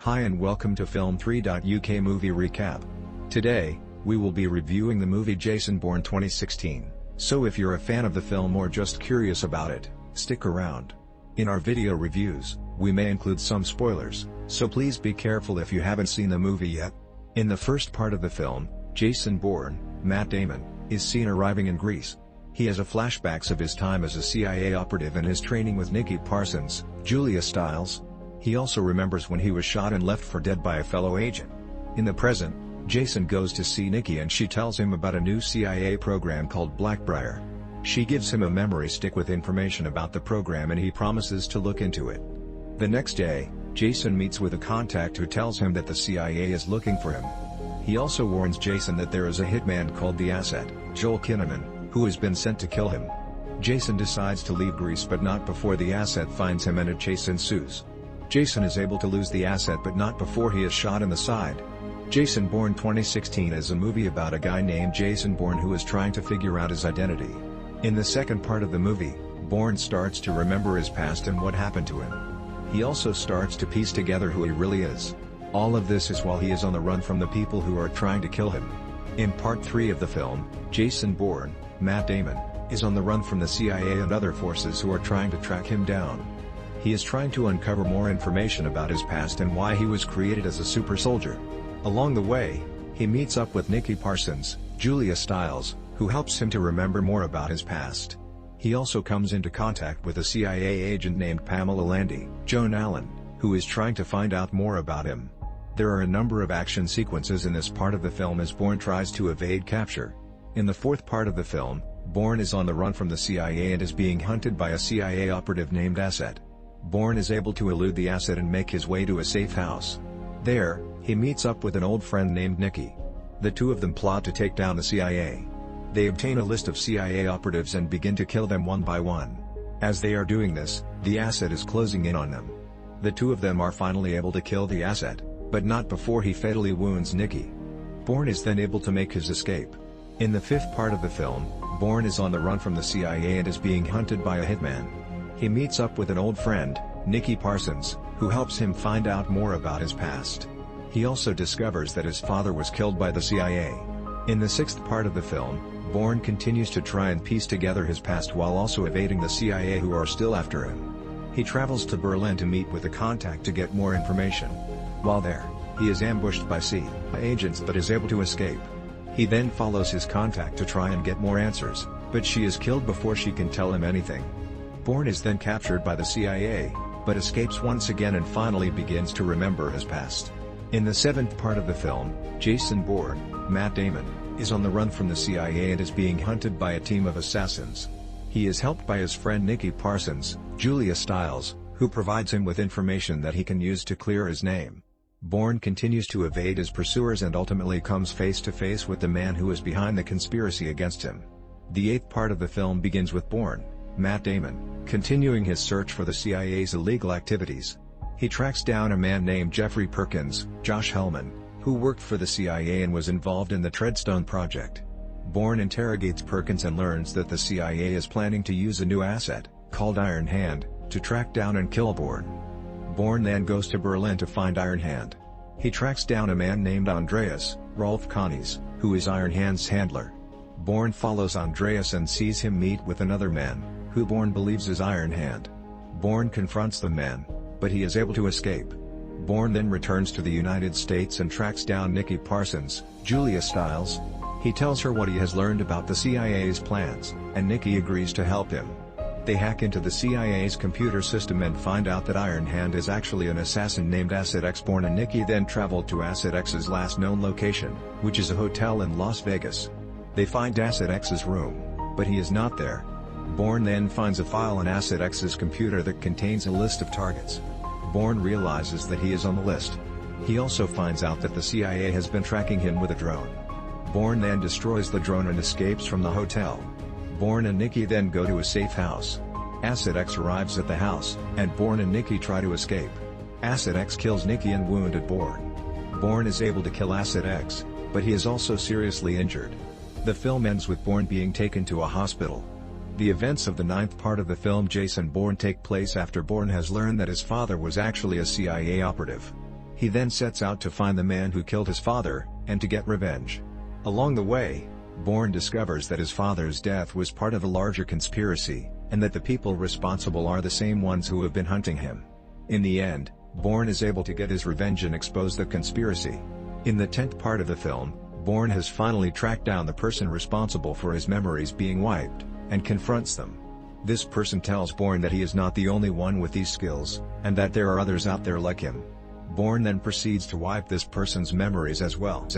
Hi and welcome to Film 3.uk Movie Recap. Today, we will be reviewing the movie Jason Bourne 2016, so if you're a fan of the film or just curious about it, stick around. In our video reviews, we may include some spoilers, so please be careful if you haven't seen the movie yet. In the first part of the film, Jason Bourne, Matt Damon, is seen arriving in Greece. He has flashbacks of his time as a CIA operative and his training with Nikki Parsons, Julia Stiles. He also remembers when he was shot and left for dead by a fellow agent. In the present, Jason goes to see Nikki and she tells him about a new CIA program called Blackbriar. She gives him a memory stick with information about the program and he promises to look into it. The next day, Jason meets with a contact who tells him that the CIA is looking for him. He also warns Jason that there is a hitman called the Asset, Joel Kinnaman, who has been sent to kill him. Jason decides to leave Greece but not before the Asset finds him and a chase ensues. Jason is able to lose the Asset but not before he is shot in the side. Jason Bourne 2016 is a movie about a guy named Jason Bourne who is trying to figure out his identity. In the second part of the movie, Bourne starts to remember his past and what happened to him. He also starts to piece together who he really is. All of this is while he is on the run from the people who are trying to kill him. In part 3 of the film, Jason Bourne, Matt Damon, is on the run from the CIA and other forces who are trying to track him down. He is trying to uncover more information about his past and why he was created as a super soldier. Along the way, he meets up with Nikki Parsons, Julia Stiles, who helps him to remember more about his past. He also comes into contact with a CIA agent named Pamela Landy, Joan Allen, who is trying to find out more about him. There are a number of action sequences in this part of the film as Bourne tries to evade capture. In the fourth part of the film, Bourne is on the run from the CIA and is being hunted by a CIA operative named Asset. Bourne is able to elude the Asset and make his way to a safe house. There, he meets up with an old friend named Nikki. The two of them plot to take down the CIA. They obtain a list of CIA operatives and begin to kill them one by one. As they are doing this, the Asset is closing in on them. The two of them are finally able to kill the Asset, but not before he fatally wounds Nikki. Bourne is then able to make his escape. In the fifth part of the film, Bourne is on the run from the CIA and is being hunted by a hitman. He meets up with an old friend, Nikki Parsons, who helps him find out more about his past. He also discovers that his father was killed by the CIA. In the sixth part of the film, Bourne continues to try and piece together his past while also evading the CIA who are still after him. He travels to Berlin to meet with a contact to get more information. While there, he is ambushed by CIA agents but is able to escape. He then follows his contact to try and get more answers, but she is killed before she can tell him anything. Bourne is then captured by the CIA, but escapes once again and finally begins to remember his past. In the seventh part of the film, Jason Bourne, Matt Damon, is on the run from the CIA and is being hunted by a team of assassins. He is helped by his friend Nikki Parsons, Julia Stiles, who provides him with information that he can use to clear his name. Bourne continues to evade his pursuers and ultimately comes face to face with the man who is behind the conspiracy against him. The eighth part of the film begins with Bourne, Matt Damon, continuing his search for the CIA's illegal activities. He tracks down a man named Jeffrey Perkins, Josh Hellman, who worked for the CIA and was involved in the Treadstone project. Bourne interrogates Perkins and learns that the CIA is planning to use a new asset, called Iron Hand, to track down and kill Bourne. Bourne then goes to Berlin to find Iron Hand. He tracks down a man named Andreas, Rolf Connies, who is Iron Hand's handler. Bourne follows Andreas and sees him meet with another man, who Bourne believes is Iron Hand. Bourne confronts the man, but he is able to escape. Bourne then returns to the United States and tracks down Nikki Parsons, Julia Stiles. He tells her what he has learned about the CIA's plans, and Nikki agrees to help him. They hack into the CIA's computer system and find out that Iron Hand is actually an assassin named Asset X. Bourne and Nikki then travel to Asset X's last known location, which is a hotel in Las Vegas. They find Asset X's room, but he is not there. Bourne then finds a file on Asset X's computer that contains a list of targets. Bourne realizes that he is on the list. He also finds out that the CIA has been tracking him with a drone. Bourne then destroys the drone and escapes from the hotel. Bourne and Nikki then go to a safe house. Asset X arrives at the house, and Bourne and Nikki try to escape. Asset X kills Nikki and wounded Bourne. Bourne is able to kill Asset X, but he is also seriously injured. The film ends with Bourne being taken to a hospital. The events of the ninth part of the film Jason Bourne take place after Bourne has learned that his father was actually a CIA operative. He then sets out to find the man who killed his father, and to get revenge. Along the way, Bourne discovers that his father's death was part of a larger conspiracy, and that the people responsible are the same ones who have been hunting him. In the end, Bourne is able to get his revenge and expose the conspiracy. In the 10th part of the film, Bourne has finally tracked down the person responsible for his memories being wiped, and confronts them. This person tells Bourne that he is not the only one with these skills, and that there are others out there like him. Bourne then proceeds to wipe this person's memories as well.